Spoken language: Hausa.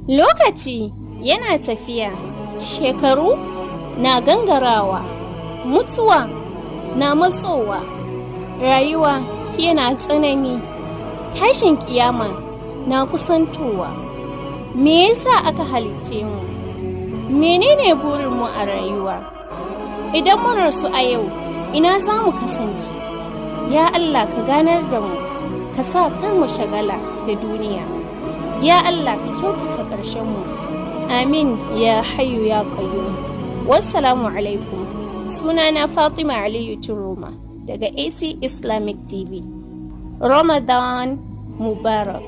Lokaci yana tafiya, shekaru na gangarawa, mutuwa na matsowa, rayuwa yana tsanani, tashin kiyama na kusantowa. Me yasa aka halicce mu? Menene burinmu a rayuwa? Idan mun rasu a yau, ina za mu kasance? Ya Allah ka ganar da mu, ka sa kar mu shagala da duniya. Ya Allah ka kyautata ƙarshen mu. Amin ya hayyu ya qayyum. Wassalamu alaikum. Sunana Fatima Aliyu Turoma daga AC Islamic TV. Ramadan Mubarak.